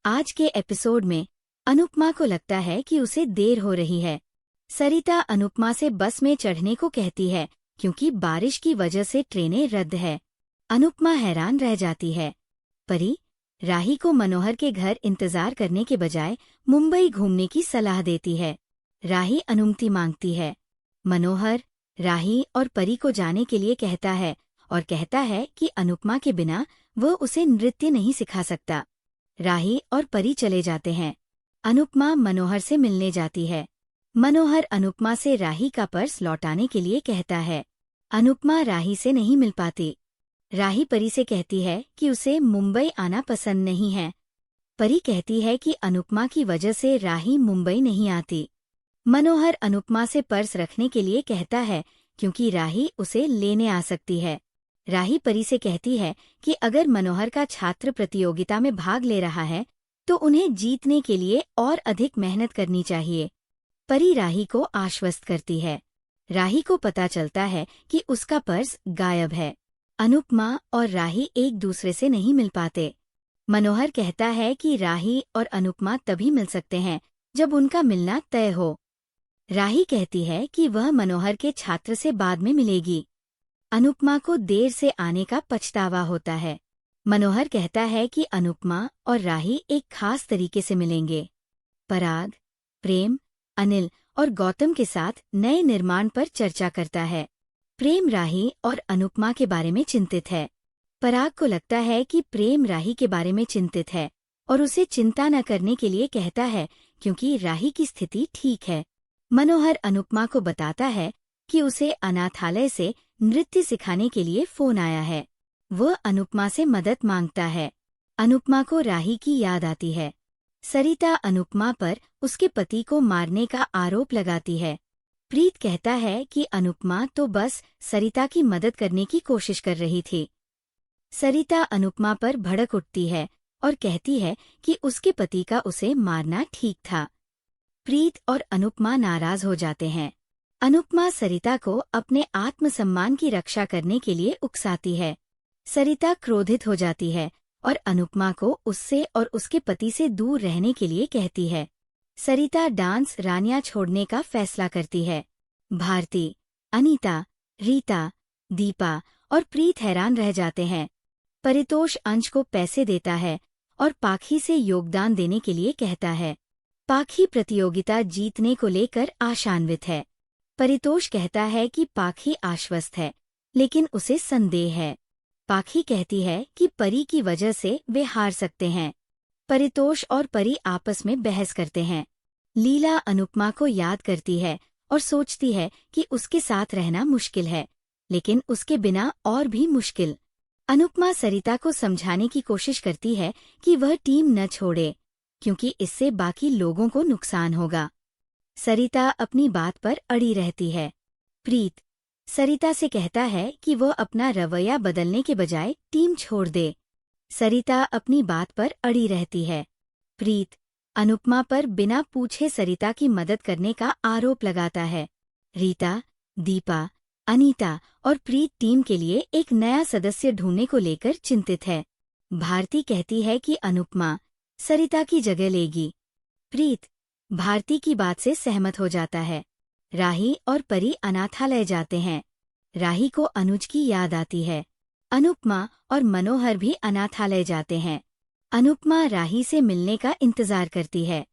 आज के एपिसोड में अनुपमा को लगता है कि उसे देर हो रही है। सरिता अनुपमा से बस में चढ़ने को कहती है क्योंकि बारिश की वजह से ट्रेनें रद्द है। अनुपमा हैरान रह जाती है। परी राही को मनोहर के घर इंतजार करने के बजाय मुंबई घूमने की सलाह देती है। राही अनुमति मांगती है। मनोहर राही और परी को जाने के लिए कहता है और कहता है कि अनुपमा के बिना वह उसे नृत्य नहीं सिखा सकता। राही और परी चले जाते हैं। अनुपमा मनोहर से मिलने जाती है। मनोहर अनुपमा से राही का पर्स लौटाने के लिए कहता है। अनुपमा राही से नहीं मिल पाती। राही परी से कहती है कि उसे मुंबई आना पसंद नहीं है। परी कहती है कि अनुपमा की वजह से राही मुंबई नहीं आती। मनोहर अनुपमा से पर्स रखने के लिए कहता है क्योंकि राही उसे लेने आ सकती है। राही परी से कहती है कि अगर मनोहर का छात्र प्रतियोगिता में भाग ले रहा है तो उन्हें जीतने के लिए और अधिक मेहनत करनी चाहिए। परी राही को आश्वस्त करती है। राही को पता चलता है कि उसका पर्स गायब है। अनुपमा और राही एक दूसरे से नहीं मिल पाते। मनोहर कहता है कि राही और अनुपमा तभी मिल सकते हैं जब उनका मिलना तय हो। राही कहती है कि वह मनोहर के छात्र से बाद में मिलेगी। अनुपमा को देर से आने का पछतावा होता है। मनोहर कहता है कि अनुपमा और राही एक खास तरीके से मिलेंगे। पराग, प्रेम, अनिल और गौतम के साथ नए निर्माण पर चर्चा करता है। प्रेम राही और अनुपमा के बारे में चिंतित है। पराग को लगता है कि प्रेम राही के बारे में चिंतित है और उसे चिंता न करने के लिए कहता है क्योंकि राही की स्थिति ठीक है। मनोहर अनुपमा को बताता है कि उसे अनाथालय से नृत्य सिखाने के लिए फोन आया है। वह अनुपमा से मदद मांगता है। अनुपमा को राही की याद आती है। सरिता अनुपमा पर उसके पति को मारने का आरोप लगाती है। प्रीत कहता है कि अनुपमा तो बस सरिता की मदद करने की कोशिश कर रही थी। सरिता अनुपमा पर भड़क उठती है और कहती है कि उसके पति का उसे मारना ठीक था। प्रीत और अनुपमा नाराज हो जाते हैं। अनुपमा सरिता को अपने आत्मसम्मान की रक्षा करने के लिए उकसाती है। सरिता क्रोधित हो जाती है और अनुपमा को उससे और उसके पति से दूर रहने के लिए कहती है। सरिता डांस रानियां छोड़ने का फैसला करती है। भारती, अनीता, रीता, दीपा और प्रीत हैरान रह जाते हैं। परितोष अंश को पैसे देता है और पाखी से योगदान देने के लिए कहता है। पाखी प्रतियोगिता जीतने को लेकर आशान्वित है। परितोष कहता है कि पाखी आश्वस्त है, लेकिन उसे संदेह है। पाखी कहती है कि परी की वजह से वे हार सकते हैं। परितोष और परी आपस में बहस करते हैं। लीला अनुपमा को याद करती है और सोचती है कि उसके साथ रहना मुश्किल है, लेकिन उसके बिना और भी मुश्किल। अनुपमा सरिता को समझाने की कोशिश करती है कि वह टीम न छोड़े, क्योंकि इससे बाकी लोगों को नुकसान होगा। सरिता अपनी बात पर अड़ी रहती है। प्रीत सरिता से कहता है कि वह अपना रवैया बदलने के बजाय टीम छोड़ दे। सरिता अपनी बात पर अड़ी रहती है। प्रीत अनुपमा पर बिना पूछे सरिता की मदद करने का आरोप लगाता है। रीता, दीपा, अनीता और प्रीत टीम के लिए एक नया सदस्य ढूंढने को लेकर चिंतित है। भारती कहती है कि अनुपमा सरिता की जगह लेगी। प्रीत भारती की बात से सहमत हो जाता है। राही और परी अनाथालय जाते हैं। राही को अनुज की याद आती है। अनुपमा और मनोहर भी अनाथालय जाते हैं। अनुपमा राही से मिलने का इंतजार करती है।